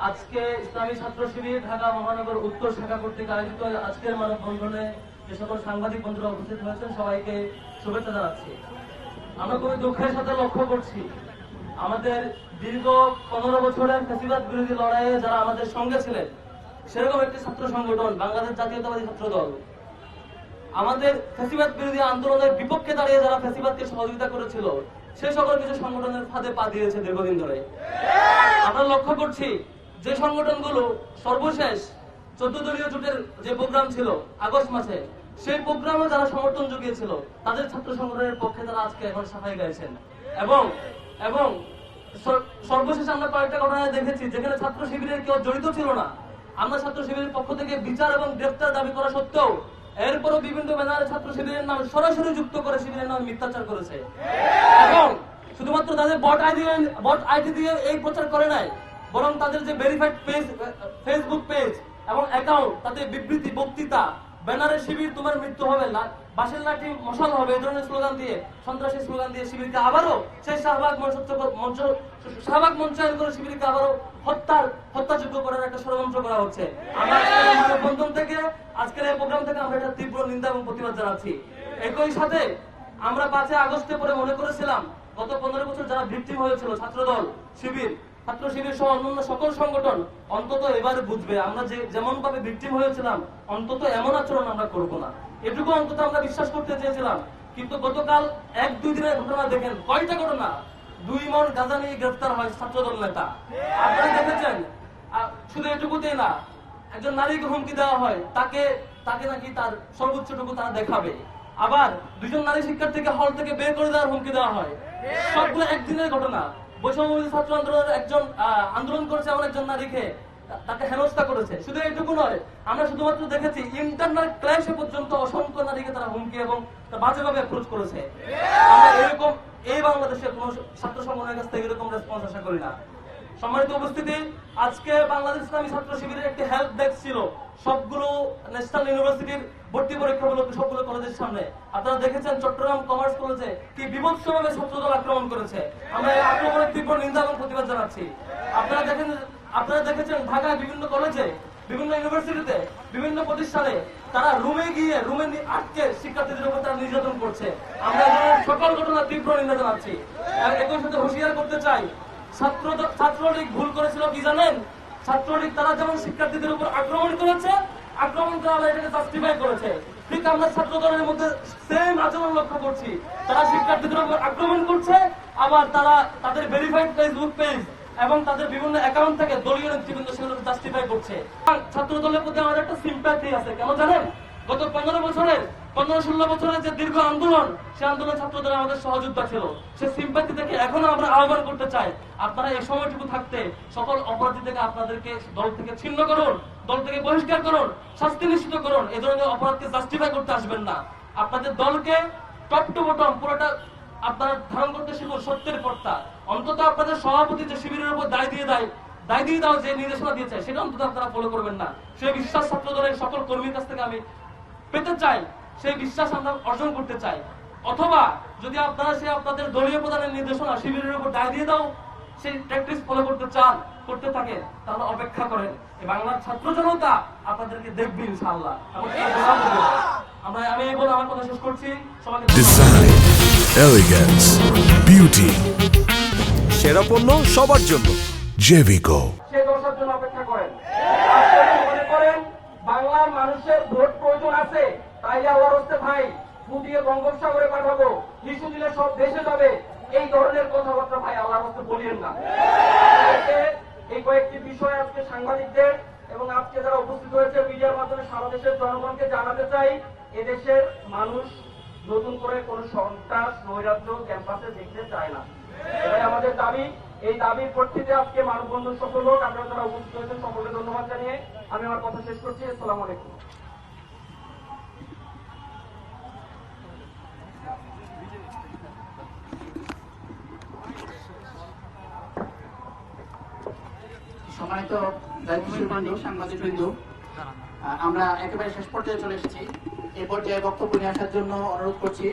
আজকে ইসলামী ছাত্র শিবির ঢাকা মহানগর উত্তর শাখা কর্তৃক আয়োজিত আজকের মানববন্ধনে যে সকল সাংবাদিক বন্ধুরা উপস্থিত হয়েছেন সবাইকে শুভেচ্ছা জানাচ্ছি। আমরা খুবই দুঃখের সাথে লক্ষ্য করছি আমাদের দীর্ঘ 15 বছরের ফ্যাসিবাদ বিরোধী লড়াইয়ে যারা আমাদের সঙ্গে ছিলেন সেরকম একটি ছাত্র সংগঠন বাংলাদেশ জাতীয়তাবাদী ছাত্র দল আমাদের ফ্যাসিবাদ বিরোধী আন্দোলনের বিপক্ষে দাঁড়িয়ে যারা ফ্যাসিবাদকে সহযোগিতা করেছিল সেই সকল কিছু সংগঠনের ফাঁদে পা দিয়েছে দীর্ঘদিন ধরে। আমরা লক্ষ্য করছি যে সংগঠনগুলো সর্বশেষ 14 দলীয় জোটের যে প্রোগ্রাম ছিল আগস্ট মাসে সেই প্রোগ্রামে যারা সমর্থন জুগিয়েছিল তাদের ছাত্র সংগঠনের পক্ষে তারা আজকে এখন সাফাই গাইছেন এবং সর্বশেষ আমরা কয়েকটা ঘটনা দেখেছি যেখানে ছাত্র শিবিরের কেউ জড়িত ছিল না। আমরা ছাত্র শিবিরের পক্ষ থেকে বিচার এবং গ্রেফতার দাবি করা সত্ত্বেও এরপরও বিভিন্ন ব্যানারে ছাত্র শিবিরের নাম সরাসরি যুক্ত করে শিবিরের নামে মিথ্যাচার করেছে এবং শুধুমাত্র তাদের বট আইডি দিয়ে এই প্রচার করে নাই, বরং তাদের যে ভেরিফাইড পেজ ফেসবুক পেজ এবং অ্যাকাউন্ট তাতে বিবৃতি বক্তৃতা ব্যানারে শিবির তোমার মৃত্যু হবে না, বাঁশের লাঠি মশাল হবে এই ধরনের স্লোগান দিয়ে সন্ত্রাসী স্লোগান দিয়ে শিবিরকে আবারও সেই শাহবাগ মঞ্চায়ন করে শিবিরকে আবারও হত্যাযোগ্য করার একটা ষড়যন্ত্র করা হচ্ছে। আমরা মানববন্ধন থেকে আজকের এই প্রোগ্রাম থেকে আমরা এটা তীব্র নিন্দা এবং প্রতিবাদ জানাচ্ছি। একই সাথে আমরা 5 আগস্টে পরে মনে করেছিলাম গত 15 বছর যারা ভিকটিম হয়েছিল ছাত্রদল ছাত্র শিবির সহ অন্যান্য সকল সংগঠন অন্তত এবারে বুঝবে আমরা যেমন ভাবে ভিকটিম হয়েছিলাম অন্তত এমন আচরণ আমরা করব না, এটুকু অন্তত আমরা বিশ্বাস করতে চেয়েছিলাম। কিন্তু গতকাল 1-2 দিনের ঘটনা দেখেন, কয়টা ঘটনা 2 মণ গাঁজা নিয়ে গ্রেফতার হয় ছাত্রদল নেতা। আপনারা দেখেছেন শুধু এটুকুতেই না, একজন নারীকে হুমকি দেওয়া হয়, তাকে নাকি তার সর্বোচ্চটুকু তারা দেখাবে। আবার 2জন নারী শিক্ষার্থীকে হল থেকে বের করে দেওয়ার হুমকি দেওয়া হয়। সবগুলো একদিনের ঘটনা। বৈষম্যবিরোধী ছাত্র আন্দোলনের একজন আন্দোলন করেছে এমন একজন নারীকে তাকে হেনস্থা করেছে। শুধু এইটুকু নয়, আমরা শুধুমাত্র দেখেছি ইন্টারনাল ক্ল্যাশে পর্যন্ত অসংখ্য নারীকে তারা হুমকি এবং বাজেভাবে অ্যাপ্রোচ করেছে। আমরা এরকম এই বাংলাদেশের কোন ছাত্র সংগঠনের কাছ থেকে এরকম রেসপন্স আশা করি না। সম্মানিত উপস্থিতি, আজকে বাংলাদেশ ইসলামী ছাত্র শিবিরের একটি হেল্প ডেস্ক ছিল সবগুলো ন্যাশনাল ইউনিভার্সিটির ভর্তি পরীক্ষা হলো সবগুলো কলেজের সামনে। আপনারা দেখেছেন চট্টগ্রাম কমার্স কলেজে কি বিভৎসভাবে ছাত্রদল আক্রমণ করেছে। আমরা এই আক্রমণের তীব্র নিন্দা এবং প্রতিবাদ জানাচ্ছি। আপনারা দেখেছেন ঢাকায় বিভিন্ন কলেজে, বিভিন্ন ইউনিভার্সিটিতে, বিভিন্ন প্রতিষ্ঠানে তারা রুমে আটকে শিক্ষার্থীদের উপর তারা নির্যাতন করছে। আমরা সকল ঘটনা তীব্র নিন্দা জানাচ্ছি। একই সাথে হুঁশিয়ার করতে চাই, ছাত্রলীগ ভুল করেছিল কি জানেন? ছাত্রলীগ তারা যেমন শিক্ষার্থীদের উপর আক্রমণ করেছে, আক্রমণ করা এটাকে জাস্টিফাই করেছে, ঠিক আমরা ছাত্র দলের মধ্যে সেম আচরণ লক্ষ্য করছি। তারা শিক্ষার্থীদের উপর আক্রমণ করছে, আবার তারা তাদের ভেরিফাইড ফেসবুক পেজ এবং তাদের বিভিন্ন অ্যাকাউন্ট থেকে দলীয় নেতৃবৃন্দ সেগুলোকে জাস্টিফাই করছে। ছাত্র দলের প্রতি আমাদের একটা সিম্প্যাথি আছে, কেন জানেন? গত 15-16 বছরের যে দীর্ঘ আন্দোলন, সে আন্দোলন ছাত্রদের আমাদের সহযোদ্ধা ছিল। সে সিম্প্যাথি থেকে এখনো আমরা আহ্বান করতে চাই, আপনারা এই সময়টুকু থাকতে সকল অপরাধী থেকে আপনাদেরকে দল থেকে ছিন্ন করুন, দল থেকে বহিষ্কার করুন, শাস্তি নিশ্চিত করুন। এই ধরনের অপরাধকে জাস্টিফাই করতে আসবেন না। আপনাদের দলকে টপ টু বটম পুরোটা আপনারা ধারণ করতে শিখুন সত্যের পথটা। অন্তত আপনাদের সভাপতি যে শিবিরের উপর দায় দিয়ে দাও যে নির্দেশনা দিয়েছে সেটা অন্তত আপনারা ফলো করবেন না। সেই বিশ্বাস ছাত্র দলের সকল কর্মীর কাছ থেকে আমি পেতে চাই, সেই বিশ্বাস আমরা অর্জন করতে চাই। অথবা যদি আপনারা আপনাদের দলীয় প্রধানের নির্দেশনা শিবিরের উপর দায় দিয়ে দাও সেই প্র্যাকটিস ফলো করতে থাকে, তাহলে অপেক্ষা করেন, এই বাংলার ছাত্র জনতা আপনাদেরকে দেখবে ইনশাআল্লাহ। আমি বলে আমার কথা শেষ করছি। সবাইকে ডিজাইন, এলিগেন্স, বিউটি, সেরা পণ্য সবার জন্য জেভিকো। সেই দর্শার জন্য অপেক্ষা করেন। মনে করেন বাংলার মানুষের ভোট প্রয়োজন আছে, তাইলে আল্লাহর হস্তে ভাই ফুটিয়ে বঙ্গোপসাগরে পাঠাবো, ইস্যু দিলে সব দেশে যাবে, এই ধরনের কথাবার্তা ভাই আল্লাহর হস্তে বলিয়েন না। এই কয়েকটি বিষয় আজকে সাংবাদিকদের এবং আজকে যারা উপস্থিত হয়েছে মিডিয়ার মাধ্যমে সারা দেশের জনগণকে জানাতে চাই, এদেশের মানুষ নতুন করে কোন সন্ত্রাস নৈরাজ্য ক্যাম্পাসে দেখতে চায় না। এটাই আমাদের দাবি। এই দাবির প্রেক্ষিতে আজকে মানববন্ধন সফল হোক। আপনারা যারা উপস্থিত হয়েছেন সকলকে ধন্যবাদ জানিয়ে আমি আমার কথা শেষ করছি। আসসালামু আলাইকুম। সম্মানিত সাংবাদিকবৃন্দ, আমরা একেবারে শেষ পর্যায়ে চলে এসেছি। এই পর্যায়ে বক্তব্য নিয়ে আসার জন্য অনুরোধ করছি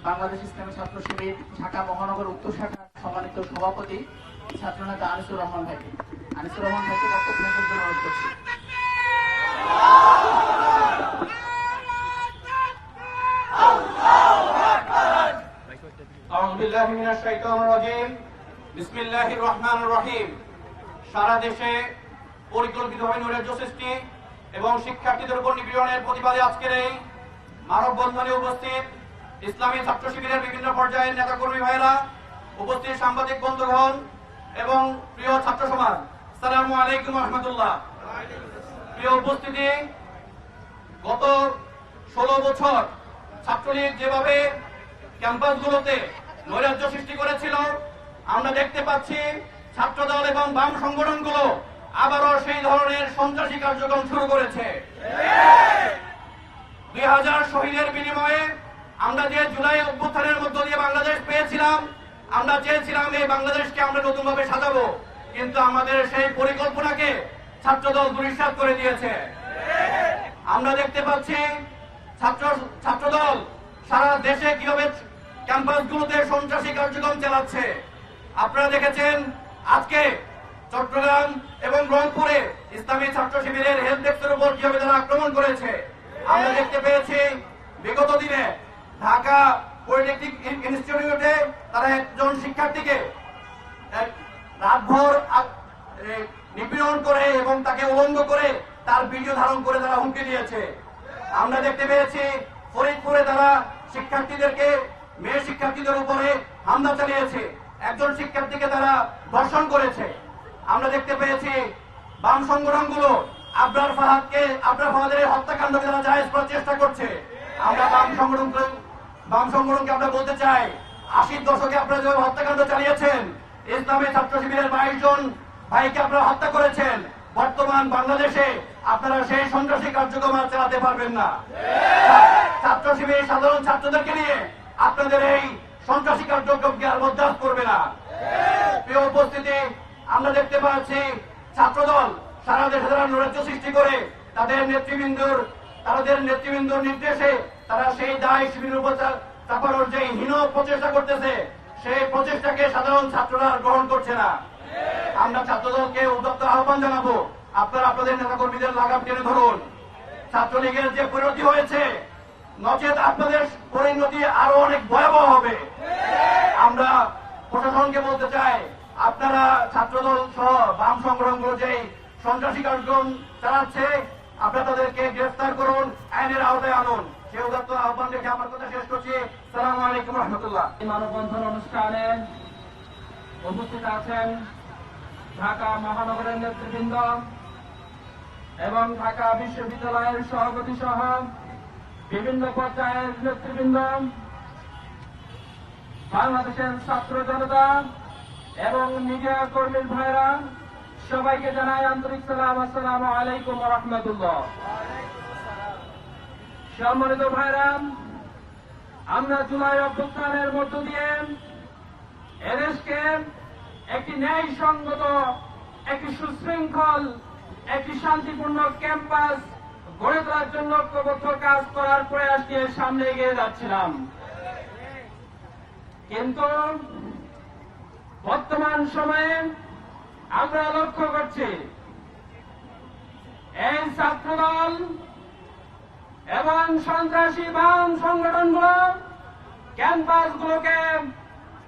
বাংলাদেশ ইসলামী ছাত্র শিবির ঢাকা মহানগর উত্তর শাখার সম্মানিত সভাপতি ছাত্রনেতা আনিসুর রহমান ভাইকে। আনিসুর রহমান ভাইকে বক্তব্য রাখার জন্য অনুরোধ করছি। আউযু বিল্লাহি মিনাশ শাইতানির রাজীম। বিসমিল্লাহির রহমানির রহিম। সারা দেশে পরিকল্পিতভাবে নৈরাজ্য সৃষ্টি এবং শিক্ষার্থীদের উপর নিপীড়নের প্রতিবাদে আজকের এই মানববন্ধনে উপস্থিত ইসলামী ছাত্র শিবিরের বিভিন্ন পর্যায়ের নেতাকর্মী ভাইয়েরা, উপস্থিত সাংবাদিক বন্ধুগণ এবং প্রিয় ছাত্র সমাজ, আসসালামু আলাইকুম ওয়া রাহমাতুল্লাহ। প্রিয় উপস্থিতি, গত 16 বছর ছাত্রলীগ যেভাবে ক্যাম্পাসগুলোতে নৈরাজ্য সৃষ্টি করেছিল, আমরা দেখতে পাচ্ছি ছাত্রদল এবং বাম সংগঠনগুলো আবারও সেই ধরনের সন্ত্রাসী কার্যক্রম শুরু করেছে। 2000 শহীদের বিনিময়ে আমরা যে জুলাই অভ্যুত্থানের মধ্য দিয়ে বাংলাদেশ পেয়েছিলাম, আমরা চেয়েছিলাম এই বাংলাদেশকে আমরা নতুনভাবে সাজাবো, কিন্তু আমাদের সেই পরিকল্পনাকে ছাত্রদল দুরিশাত করে দিয়েছে। আমরা দেখতে পাচ্ছি ছাত্রদল সারা দেশে কিভাবে ক্যাম্পাসগুলোতে সন্ত্রাসী কার্যক্রম চালাচ্ছে। আপনারা দেখেছেন আজকে চট্টগ্রাম এবং রংপুরে ইসলামী ছাত্র শিবিরের হেল্প ডেস্কের উপর কিভাবে তারা আক্রমণ করেছে। আমরা দেখতে পেয়েছি বিগত দিনে ঢাকা পলিটেকনিক ইনস্টিটিউটে তারা একজন শিক্ষার্থীকে রাতভর নিপীড়ন করে এবং তাকে উলঙ্গ করে তার ভিডিও ধারণ করে তারা হুমকি দিয়েছে। আমরা দেখতে পেয়েছি ফরিদপুরে তারা মেয়ে শিক্ষার্থীদের উপরে হামলা চালিয়েছে, একজন শিক্ষার্থীকে তারা ধর্ষণ করেছে। আমরা দেখতে পেয়েছি বাম সংগঠনগুলো আবরার ফাহাদের হত্যাকাণ্ডকে তারা জায়েজ করার চেষ্টা করছে। আমরা বাম সংগঠনকে আমরা বলতে চাই, 80 দশকে আপনারা যেভাবে হত্যাকাণ্ড চালিয়েছেন, ইসলামী ছাত্র শিবিরের 22 জন ভাইকে আপনারা হত্যা করেছেন, বর্তমান বাংলাদেশে আপনারা সেই সন্ত্রাসী কার্যক্রম আর চালাতে পারবেন না। ছাত্র শিবির সাধারণ ছাত্রদেরকে নিয়ে আপনাদের এই সন্ত্রাসী কার্যক্রমকে আর বরদাস্ত করবে না। প্রিয় উপস্থিতি, আমরা দেখতে পাচ্ছি ছাত্রদল সারা দেশে তারা নৈরাজ্য সৃষ্টি করে তাদের নেতৃবৃন্দর নির্দেশে তারা সেই দায় শিবিরের উপর চাপানোর যে হীন প্রচেষ্টা করতেছে, সেই প্রচেষ্টাকে সাধারণ ছাত্ররা গ্রহণ করছে না। আমরা ছাত্রদলকে উদ্যত আহ্বান জানাবো, আপনারা আপনাদের নেতাকর্মীদের লাগাম টেনে ধরুন। ছাত্রলীগের যে পরিণতি হয়েছে, নচেত আপনাদের পরিণতি আরো অনেক ভয়াবহ হবে। আমরা প্রশাসনকে বলতে চাই, আপনারা ছাত্রদল সহ বাম সংগঠনগুলো যে সন্ত্রাসী কার্যক্রম চালাচ্ছে, আপনারা তাদেরকে গ্রেফতার করুন, আইনের আওতায় আনুন। সে উদ্যত আহ্বান রেখে আমার কথা শেষ করছি। আসসালামু আলাইকুম রহমতুল্লাহ। মানববন্ধন অনুষ্ঠানে উপস্থিত আছেন ঢাকা মহানগরের নেতৃবৃন্দ এবং ঢাকা বিশ্ববিদ্যালয়ের সভাপতি সহ বিভিন্ন পর্যায়ের নেতৃবৃন্দ, বাংলাদেশের ছাত্র জনতা এবং মিডিয়া কর্মীর ভাইরা, সবাইকে জানাই আন্তরিক সালাম। আসসালামু আলাইকুম ওয়া রাহমাতুল্লাহ। সম্মানিত ভাইরা, আমরা জুলাই অভ্যুত্থানের মধ্য দিয়ে এদেশকে একটি ন্যায়সঙ্গত, একটি সুশৃঙ্খল, একটি শান্তিপূর্ণ ক্যাম্পাস গড়ে তোলার জন্য ঐক্যবদ্ধ কাজ করার প্রয়াস নিয়ে সামনে এগিয়ে যাচ্ছিলাম। কিন্তু বর্তমান সময়ে আমরা লক্ষ্য করছি এই ছাত্রদল এবং সন্ত্রাসী বাম সংগঠনগুলো ক্যাম্পাসগুলোকে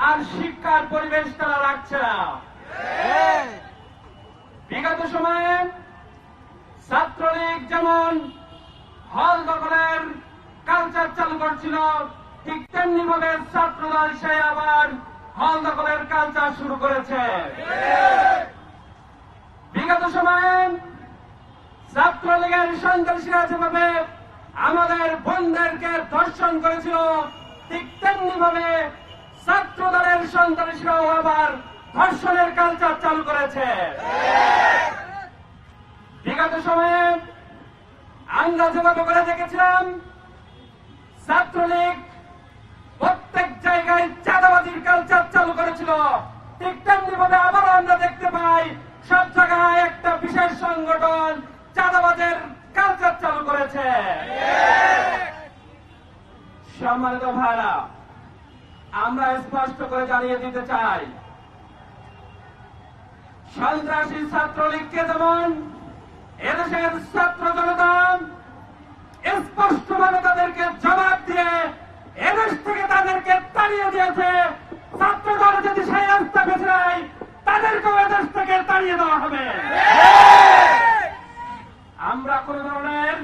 আর শিক্ষার পরিবেশ তারা রাখছে না। বিগত সময়ে ছাত্রলীগ যেমন হল দখলের কালচার চালু করছিল, ঠিক তেমনি ভাবে ছাত্রদল সে আবার হল দখলের কালচার শুরু করেছে। বিগত সময়ে ছাত্রলীগের সন্ত্রাসীরা যেভাবে আমাদের বোনদেরকে ধর্ষণ করেছিল, ঠিক তেমনি ভাবে ছাত্রদলের সন্ত্রাসীরাও আবার ধর্ষণের কালচার চালু করেছে। বিগত সময়ে আমরা যেভাবে করে দেখেছিলাম ছাত্রলীগ প্রত্যেক জায়গায় চাঁদাবাজির কালচার চালু করেছিল, ঠিক তেমনি ভাবে আবার আমরা দেখতে পাই সব জায়গায় একটা বিশেষ সংগঠন চাঁদাবাজের কালচার চালু করেছে। সম্মানিত ভাইরা, আমরা স্পষ্ট করে জানিয়ে দিতে চাই, সন্ত্রাসী ছাত্রলীগকে যেমন এদেশের ছাত্র জনতা স্পষ্টভাবে তাদেরকে জবাব দিয়ে এদেশ থেকে তাদেরকে তাড়িয়ে দিয়েছে, ছাত্র দল যদি সেই রাস্তা বেছে নেয় তাদেরকেও এদেশ থেকে তাড়িয়ে দেওয়া হবে। আমরা কোন ধরনের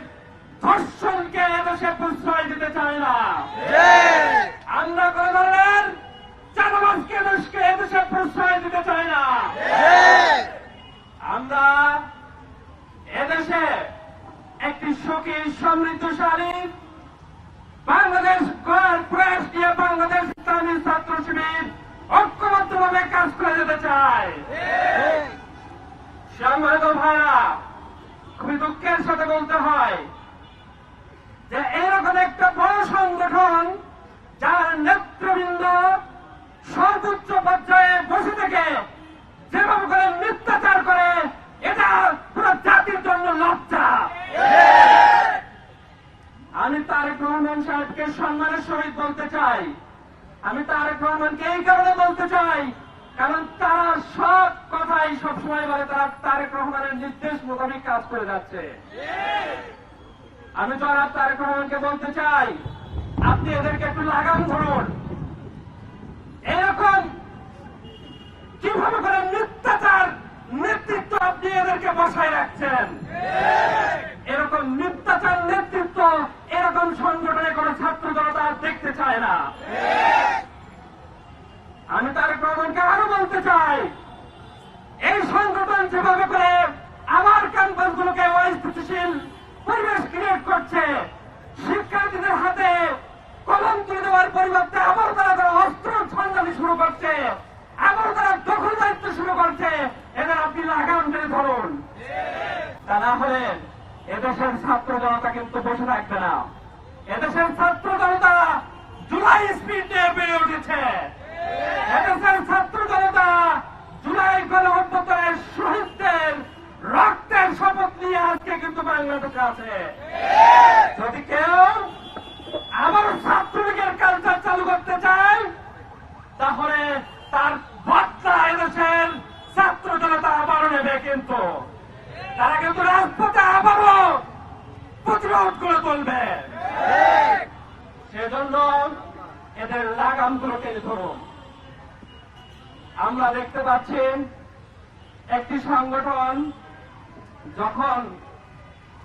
ধর্ষণকে এদেশে প্রশ্রয় দিতে চাই না। আমরা কোন ধরনের চাঁদাবাজকে এদেশে প্রশ্রয় দিতে চাই না। আমরা এদেশে একটি সুখী সমৃদ্ধশালী বাংলাদেশ গড়ার প্রয়াস নিয়ে বাংলাদেশ ইসলামী ছাত্র শিবির ঐক্যবদ্ধভাবে কাজ করে যেতে চাই। সম্মানিত ভাইরা, খুবই দুঃখের সাথে বলতে হয় যে এরকম একটা বড় সংগঠন যার নেতৃবৃন্দ সর্বোচ্চ পর্যায়ে বসে থেকে যেভাবে করে মিথ্যাচার করে, এটা পুরো জাতির জন্য লজ্জা। আমি তারেক রহমান সাহেবকে সম্মানের সহিত বলতে চাই, আমি তারেক রহমানকে এই কারণে বলতে চাই কারণ তারা সব কথাই সবসময় বলে তারা তারেক রহমানের নির্দেশ মোতাবেক কাজ করে যাচ্ছে। আমি জনাব তারেক রহমানকে বলতে চাই, আপনি এদেরকে একটু লাগাম ধরুন। এরকম কিভাবে করে মিথ্যাচার নেতৃত্ব আপনি এদেরকে বসায় রাখছেন? এরকম মিথ্যাচার নেতৃত্ব এরকম সংগঠনে কোন ছাত্র জনতা দেখতে চায় না। আমি তারেক রহমানকে আরো বলতে চাই, এই সংগঠন যেভাবে করে আমার ক্যাম্পাসগুলোকে অস্থিতিশীল পরিবেশ ক্রিয়েট করছে, শিক্ষার্থীদের হাতে কলম তুলে দেওয়ার পরিবর্তে আবার তারা অস্ত্র সন্ধানী শুরু করছে, আবার তারা দখল দায়িত্ব শুরু করছে, এদের আপনি লাগাম টেনে ধরুন। তা না হলে এদেশের ছাত্র জনতা কিন্তু বসে থাকবে না। এদেশের ছাত্র জনতা জুলাই স্পিড নিয়ে বেড়ে উঠেছে। এদেশের ছাত্র জনতা জুলাই গণঅভ্যুত্থানের শহীদদের রক্তের শপথ নিয়ে আজকে কিন্তু বাংলাদেশে আছে। যদি কেউ আবার ছাত্রলীগের কালচার চালু করতে চায় তাহলে তার বদলা এদেশের ছাত্র জনতা আবারও নেবে, কিন্তু তারা কিন্তু রাজপথে আবারও প্রতিরোধ করে তুলবে। সেজন্য এদের লাগামগুলো টেনে ধরুন। আমরা দেখতে পাচ্ছি একটি সংগঠন যখন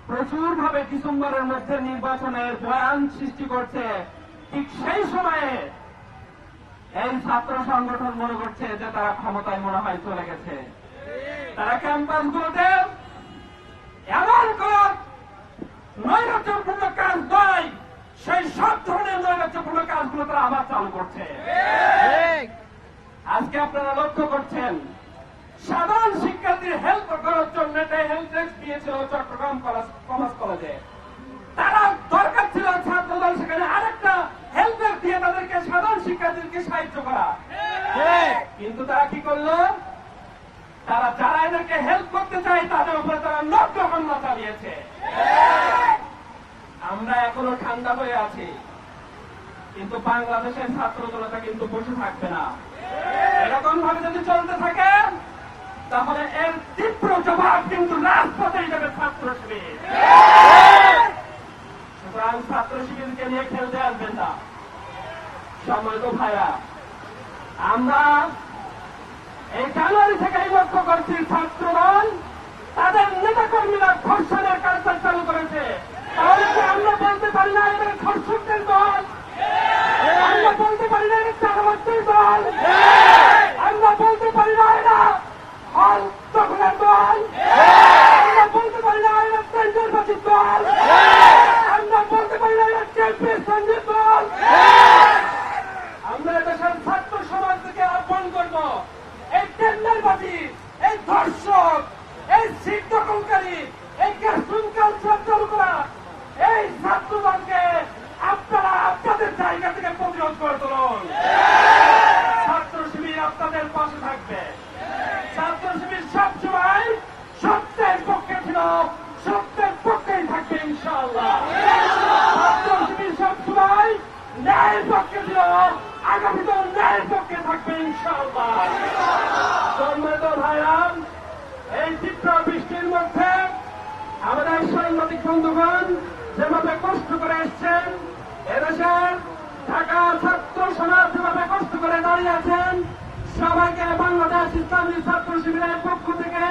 প্রচুরভাবে ডিসেম্বরের মধ্যে নির্বাচনের বয়ান সৃষ্টি করছে, ঠিক সেই সময়ে এই ছাত্র সংগঠন মনে করছে যে তারা ক্ষমতায় মনে হয় চলে গেছে। তারা ক্যাম্পাসগুলোতে এমন কোন নৈরাজ্যপূর্ণ কাজ নয়, সেই সব ধরনের নৈরাজ্যপূর্ণ কাজগুলো তারা আবার চালু করছে। আজকে আপনারা লক্ষ্য করছেন সাধারণ শিক্ষার্থীর হেল্প করার জন্য একটা হেল্প ডেস্ক দিয়েছিল চট্টগ্রাম কমার্স কলেজে। তারা দরকার ছিল ছাত্রদল সেখানে আরেকটা হেল্প ডেস্ক দিয়ে তাদেরকে সাধারণ শিক্ষার্থীদেরকে সাহায্য করা, কিন্তু তারা কি করলো? তারা যারা এদেরকে হেল্প করতে চায় তাদের উপরে তারা নগ্ন হামলা চালিয়েছে। আমরা এখনো ঠান্ডা হয়ে আছি, কিন্তু বাংলাদেশের ছাত্র জনতা কিন্তু বসে থাকবে না। এরকম ভাবে যদি চলতে থাকে তাহলে এর তীব্র জবাব কিন্তু রাজপথেই দেবে ছাত্র শিবির। সুতরাং ছাত্র শিবিরকে নিয়ে খেলতে আসবেন না। সম্মানিত ভাইরা, আমরা এই জানুয়ারি থেকেই লক্ষ্য করছি ছাত্রদল তাদের নেতাকর্মীরা ধর্ষণের কালচার চালু করেছে। তাহলে কি আমরা বলতে পারি না এদের ধর্ষকদের দল? আমরা বলতে পারি না এদের চাঁদাবাজদের দল? আমরা বলতে পারি না এরা হল দখলের দল? আমরা বলতে পারি না এরা টেন্ডারবাজির দল? আমরা বলতে পারি না এরা চ্যাম্পিয়ন দল? আমরা দেশের ছাত্র সমাজ থেকে আহ্বান করব, এই টেন্ডারবাজি, এই ধর্ষক, এই সিট দখলকারী, এই ক্যাশরুম কালচার চালু করা এই ছাত্রদলকে আপনারা আপনাদের জায়গা থেকে প্রতিরোধ করে তুলুন। ছাত্র শিবির আপনাদের পাশে থাকবে। ছাত্র শিবির সবসময় সত্যের পক্ষে ছিল, সত্যের পক্ষেই থাকবে ইনশাআল্লাহ। ছাত্র শিবির সবসময় ন্যায়ের পক্ষে ছিল, আগামীতেও ন্যায়ের পক্ষে থাকবে ইনশাআল্লাহ। সম্মানিত ভাইরা, বন্ধুগণ যেভাবে কষ্ট করে এসছেন, এদেশের ঢাকা ছাত্র সমাজ যেভাবে কষ্ট করে দাঁড়িয়ে আছেন, সবাইকে বাংলাদেশ ইসলামী ছাত্র শিবিরের পক্ষ থেকে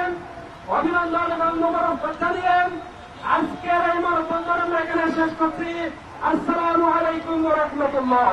অভিনন্দন এবং মোবারকবাদ জানিয়ে আজকের এই মানববন্ধন আমরা এখানে শেষ করছি। আসসালামু আলাইকুম ওয়া রাহমাতুল্লাহ।